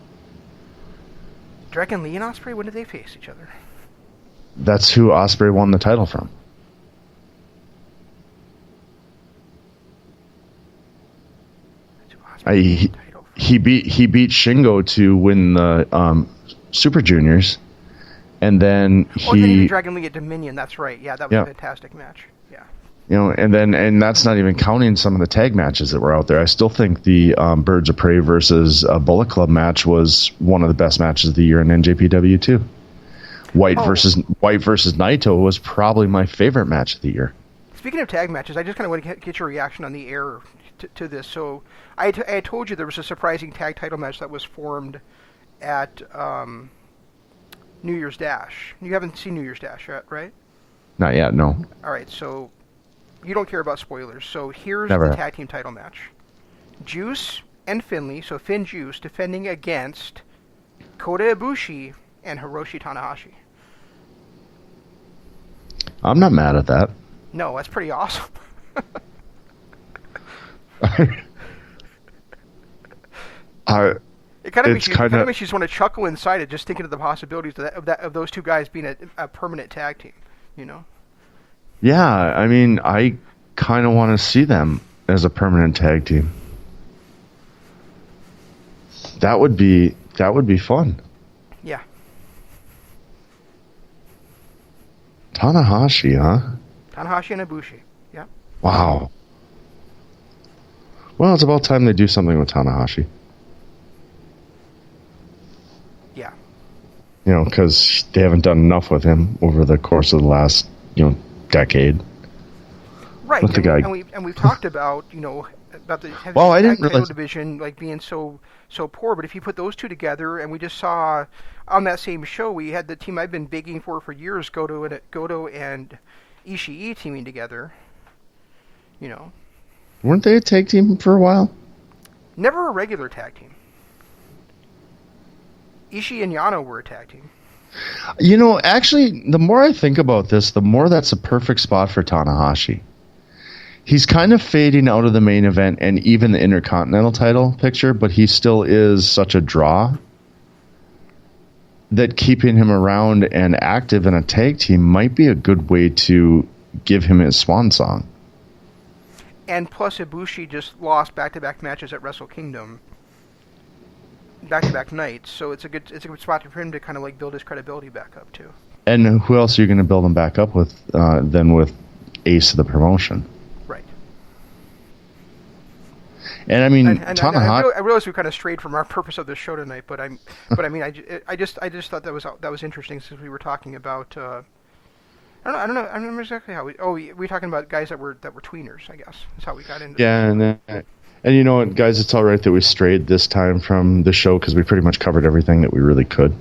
Dragon Lee and Ospreay, when did they face each other? That's who Ospreay won the title from. He beat Shingo to win the Super Juniors, and then he did Dragon League at Dominion. That's right. Yeah, that was a fantastic match. Yeah. And that's not even counting some of the tag matches that were out there. I still think the Birds of Prey versus Bullet Club match was one of the best matches of the year in NJPW too. White versus Naito was probably my favorite match of the year. Speaking of tag matches, I just kind of want to get your reaction on the air to this. So I had told you there was a surprising tag title match that was formed at New Year's Dash. You haven't seen New Year's Dash yet, right? Not yet, no. All right, so you don't care about spoilers. So here's Never. The tag team title match. Juice and Finley, so Finn Juice, defending against Kota Ibushi and Hiroshi Tanahashi. I'm not mad at that. No, that's pretty awesome. It kind of makes you just want to chuckle inside it, just thinking of the possibilities of those two guys being a permanent tag team. You know? Yeah, I mean, I kind of want to see them as a permanent tag team. That would be fun. Yeah. Tanahashi, huh? Tanahashi and Ibushi. Yeah. Wow. Well, it's about time they do something with Tanahashi. Yeah. Because they haven't done enough with him over the course of the last, decade. Right. With the guy. And we've talked about, about the heavyweight title division like being so poor, but if you put those two together, and we just saw on that same show, we had the team I've been begging for years, Goto and Ishii teaming together. Weren't they a tag team for a while? Never a regular tag team. Ishii and Yano were a tag team. Actually, the more I think about this, the more that's a perfect spot for Tanahashi. He's kind of fading out of the main event and even the Intercontinental title picture, but he still is such a draw that keeping him around and active in a tag team might be a good way to give him his swan song. And plus, Ibushi just lost back-to-back matches at Wrestle Kingdom, back-to-back nights. So it's a good spot for him to kind of build his credibility back up too. And who else are you going to build him back up with than with Ace of the promotion? Right. And I mean, Tanahashi. I realize we kind of strayed from our purpose of this show tonight, but I mean, I just thought that was interesting since we were talking about. I don't know exactly how we were talking about guys that were tweeners, I guess. That's how we got into and you know what, guys, it's all right that we strayed this time from the show because we pretty much covered everything that we really could.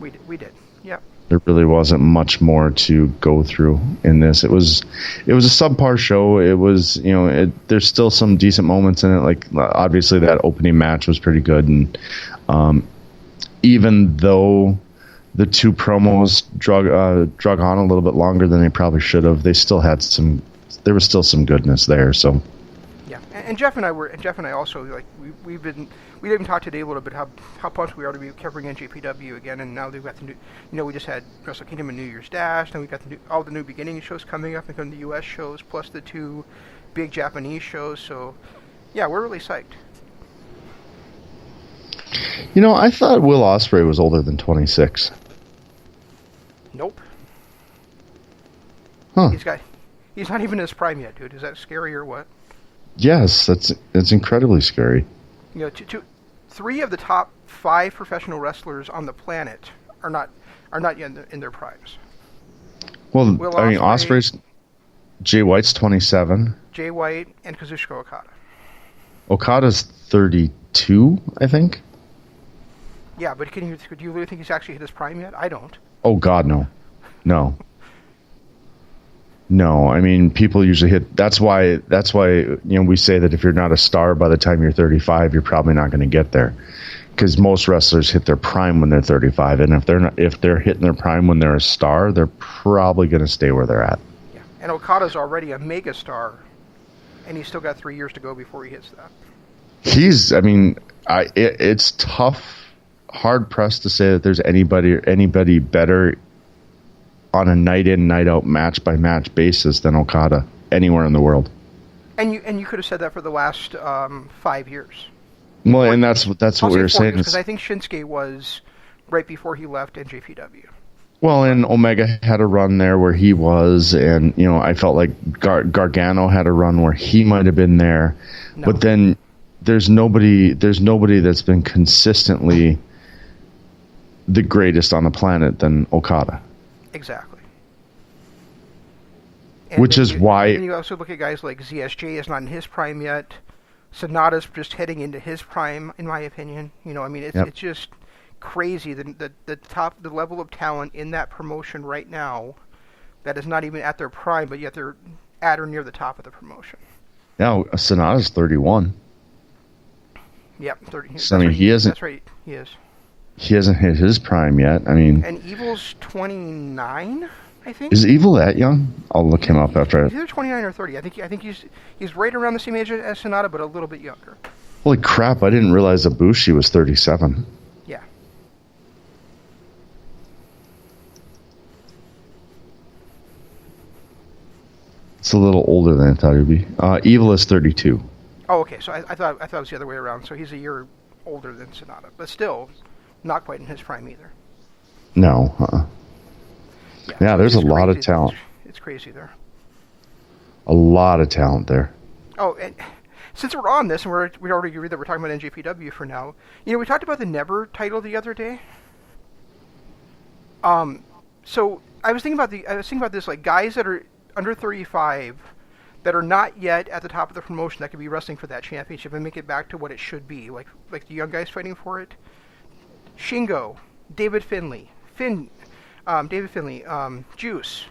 We did. Yeah. There really wasn't much more to go through in this. It was a subpar show. It was, there's still some decent moments in it. Like obviously that opening match was pretty good, and even though the two promos drug on a little bit longer than they probably should have, there was still some goodness there. So yeah, and Jeff and I also we even talked today a little bit how pumped we are to be covering NJPW again, and now they've got the new, we just had Wrestle Kingdom and New Year's Dash, then we've got all the new beginning shows coming up, including the U.S. shows plus the two big Japanese shows. So yeah, we're really psyched. I thought Will Ospreay was older than 26. Nope. Huh. He's not even in his prime yet, dude. Is that scary or what? Yes, it's incredibly scary. Three of the top 5 professional wrestlers on the planet are not yet in their primes. Well, I mean, Ospreay's Jay White's 27. Jay White and Kazuchika Okada. Okada's 32, I think. Yeah, but do you really think he's actually hit his prime yet? I don't. Oh God, no. No, I mean, people usually hit. That's why we say that if you're not a star by the time you're 35, you're probably not going to get there, because most wrestlers hit their prime when they're 35, and if they're hitting their prime when they're a star, they're probably going to stay where they're at. Yeah, and Okada's already a mega star And he's still got 3 years to go before he hits that. It's tough, hard pressed to say that there's anybody better on a night in, night out, match by match basis than Okada anywhere in the world. And you could have said that for the last 5 years. Well, and that's what we were saying. Because I think Shinsuke was right before he left NJPW. Well, and Omega had a run there where he was, and I felt like Gargano had a run where he might have been there, no. But then there's nobody that's been consistently the greatest on the planet than Okada. Exactly. And which is why. And you also look at guys like ZSJ is not in his prime yet. Sonata's just heading into his prime, in my opinion. It's just crazy the level of talent in that promotion right now that is not even at their prime, but yet they're at or near the top of the promotion. Yeah, Sonata's 31. Yep, 30. So, he hasn't. That's right, he is. He hasn't hit his prime yet. And Evil's 29, I think. Is Evil that young? I'll look him up after. He's either 29 or 30. I think he's right around the same age as Sonata, but a little bit younger. Holy crap! I didn't realize Ibushi was 37. Yeah. It's a little older than I thought he'd be. Evil is 32. Oh, okay. So I thought it was the other way around. So he's a year older than Sonata, but still not quite in his prime either. No. Yeah, there's a lot of talent. It's crazy there. A lot of talent there. Oh, and since we're on this, and we already agreed that we're talking about NJPW for now. We talked about the Never title the other day. So I was thinking about this, like guys that are under 35 that are not yet at the top of the promotion that could be wrestling for that championship and make it back to what it should be, like the young guys fighting for it. Shingo, David Finlay, Juice.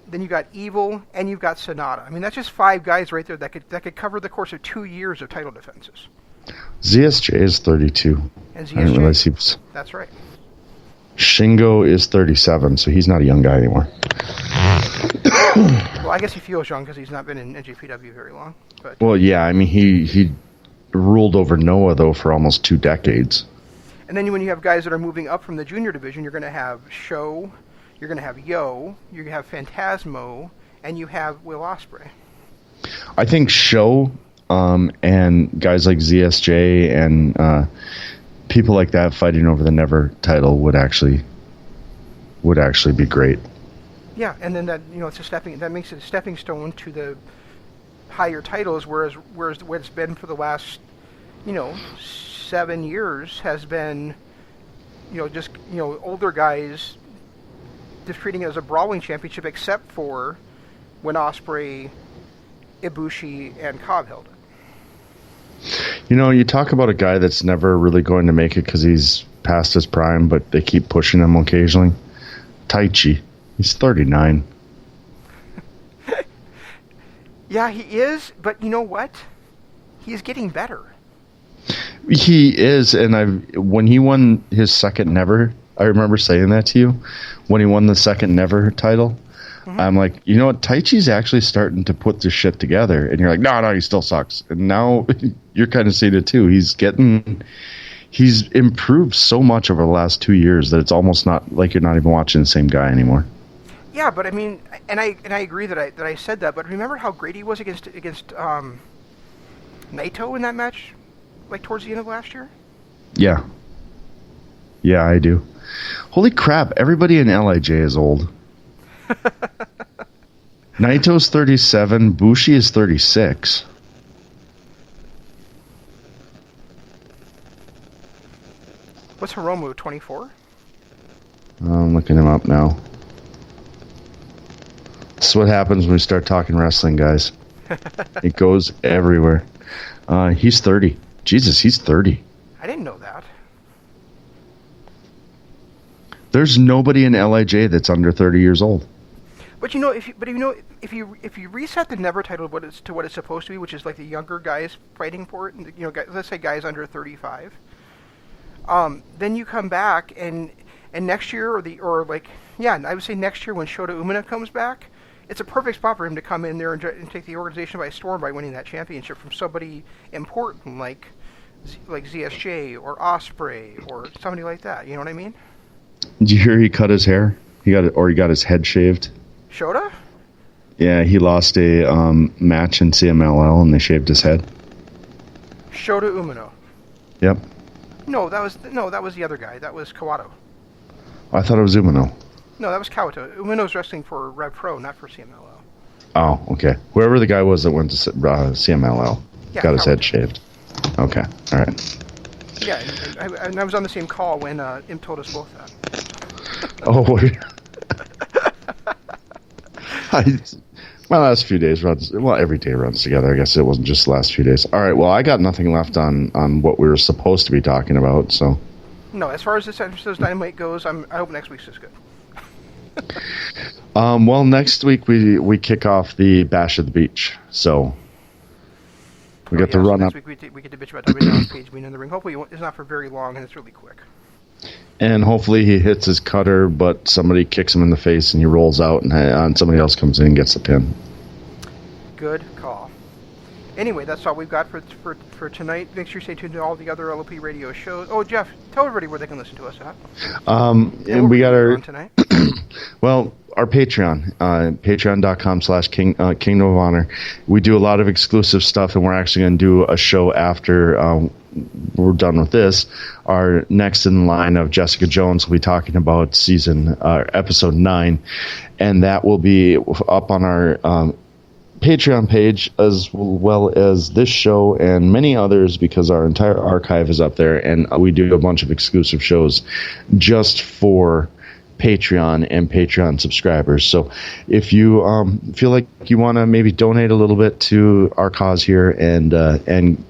Then you got Evil, and you've got Sonata. That's just 5 guys right there that could cover the course of 2 years of title defenses. ZSJ is 32. And ZSJ, I didn't realize he was. That's right. Shingo is 37, so he's not a young guy anymore. Well, I guess he feels young because he's not been in NJPW very long. But well, yeah, he ruled over Noah though for almost 2 decades. And then when you have guys that are moving up from the junior division, you're going to have Sho, you're going to have Yo, you're going to have Phantasmo, and you have Will Ospreay. I think Sho and guys like ZSJ and people like that fighting over the Never title would actually be great. Yeah, and then that that makes it a stepping stone to the higher titles, whereas what it's been for the last 7 years has been older guys just treating it as a brawling championship, except for when Ospreay, Ibushi, and Cobb held it. You talk about a guy that's never really going to make it because he's past his prime, but they keep pushing him occasionally. Taichi. He's 39. Yeah, he is, but you know what? He's getting better. He is, and when he won his second Never, I remember saying that to you, when he won the second Never title, mm-hmm. I'm like, you know what, Taichi's actually starting to put this shit together, and you're like, no, he still sucks. And now you're kind of seeing it too. He's improved so much over the last 2 years that it's almost not like you're not even watching the same guy anymore. Yeah, but and I agree that I said that, but remember how great he was against Naito in that match, like towards the end of last year? Yeah. Yeah, I do. Holy crap, everybody in LIJ is old. Naito's 37, Bushi is 36. What's Hiromu, 24? I'm looking him up now. This is what happens when we start talking wrestling, guys. It goes everywhere. He's 30. Jesus, he's 30. I didn't know that. There's nobody in LIJ that's under 30 years old. But if you reset the Never title to what it's supposed to be, which is like the younger guys fighting for it, let's say guys under 35, then you come back and next year I would say next year when Shota Umino comes back, it's a perfect spot for him to come in there and take the organization by storm by winning that championship from somebody important like ZSJ or Ospreay or somebody like that. You know what I mean? Did you hear he cut his hair? He got his head shaved. Shota? Yeah, he lost a match in CMLL and they shaved his head. Shota Umino. Yep. No, that was the other guy. That was Kawato. I thought it was Umino. No, that was Kawato. Umino's wrestling for Rev Pro, not for CMLL. Oh, okay. Whoever the guy was that went to CMLL got his head shaved. Okay, all right. Yeah, and I was on the same call when Imp told us both that. Oh, my last few days runs. Well, every day runs together. I guess it wasn't just the last few days. All right. Well, I got nothing left on what we were supposed to be talking about. So. No, as far as this episode's Dynamite goes, I hope next week's is good. Well, next week we kick off the Bash at the Beach. So. We get to run next up. Week we get to bitch about Dynamite Page being in the ring. Hopefully, it's not for very long and it's really quick. And hopefully he hits his cutter, but somebody kicks him in the face and he rolls out, and somebody else comes in and gets the pin. Good call. Anyway, that's all we've got for tonight. Make sure you stay tuned to all the other LOP radio shows. Oh, Jeff, tell everybody where they can listen to us at. And we got our tonight. Well, our Patreon, patreon.com/Kingdom of Honor. We do a lot of exclusive stuff, and we're actually going to do a show after we're done with this. Our next in line of Jessica Jones will be talking about episode 9, and that will be up on our Patreon page as well as this show and many others, because our entire archive is up there, and we do a bunch of exclusive shows just for Patreon and Patreon subscribers. So if you feel like you want to maybe donate a little bit to our cause here and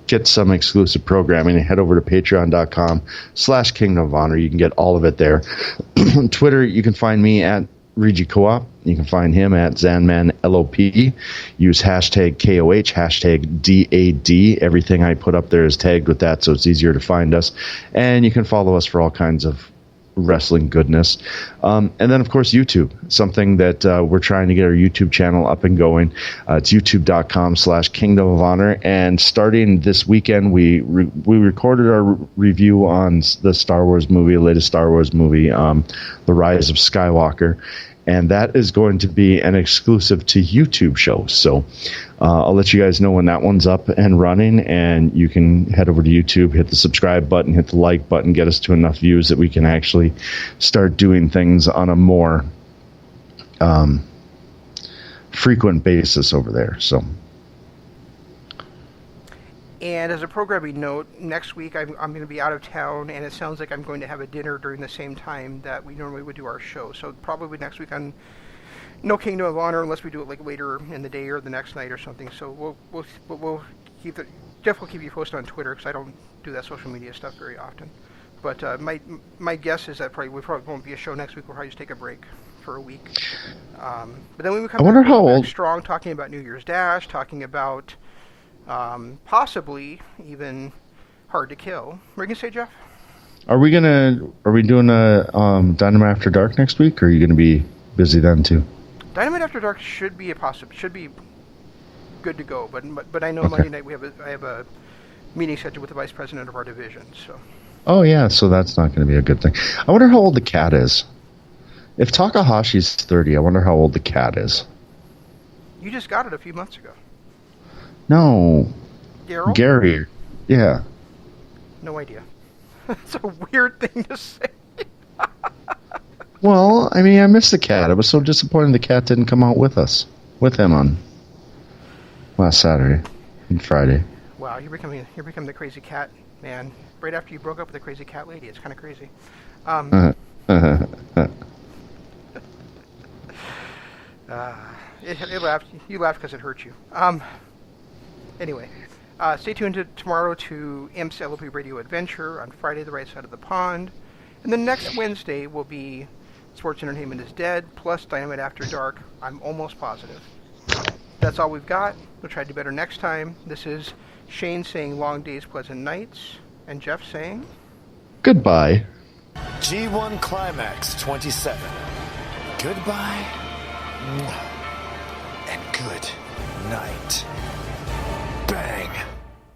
get some exclusive programming, head over to patreon.com/Kingdom of Honor. You can get all of it there. Twitter, you can find me at Regi Co-op. You can find him at ZanmanLOP. Use hashtag KOH, hashtag DAD. Everything I put up there is tagged with that, so it's easier to find us. And you can follow us for all kinds of wrestling goodness. And then, of course, YouTube, something that we're trying to get our YouTube channel up and going. It's youtube.com/Kingdom of Honor. And starting this weekend, we recorded our review on the latest Star Wars movie, The Rise of Skywalker. And that is going to be an exclusive to YouTube show. So I'll let you guys know when that one's up and running, and you can head over to YouTube, hit the subscribe button, hit the like button, get us to enough views that we can actually start doing things on a more frequent basis over there. So. And as a programming note, next week I'm going to be out of town, and it sounds like I'm going to have a dinner during the same time that we normally would do our show. So probably next week on no Kingdom of Honor, unless we do it like later in the day or the next night or something. So we'll keep it. Jeff will keep you posted on Twitter, because I don't do that social media stuff very often. But my guess is that we probably won't be a show next week. We'll probably just take a break for a week. But then we come back strong, talking about New Year's Dash, talking about possibly even Hard to Kill. What are you gonna say, Jeff? Are we doing a Dynamite After Dark next week, or are you gonna be busy then too? Dynamite After Dark should be good to go, but I know Okay. Monday night I have a meeting scheduled with the vice president of our division. So. Oh yeah, so that's not going to be a good thing. I wonder how old the cat is. If Takahashi's 30, I wonder how old the cat is. You just got it a few months ago. No. Daryl? Gary. Yeah. No idea. That's a weird thing to say. Well, I mean, I miss the cat. I was so disappointed the cat didn't come out with him on last Saturday and Friday. Wow, you're becoming the crazy cat man. Right after you broke up with the crazy cat lady, it's kind of crazy. You laughed because it hurt you. Anyway, stay tuned tomorrow to Imp's LOP Radio Adventure. On Friday, The Right Side of the Pond. And then next Wednesday will be Sports Entertainment is Dead, plus Dynamite After Dark. I'm almost positive. That's all we've got. We'll try to do better next time. This is Shane saying long days, pleasant nights. And Jeff saying... Goodbye. G1 Climax 27. Goodbye. Good night. Bang.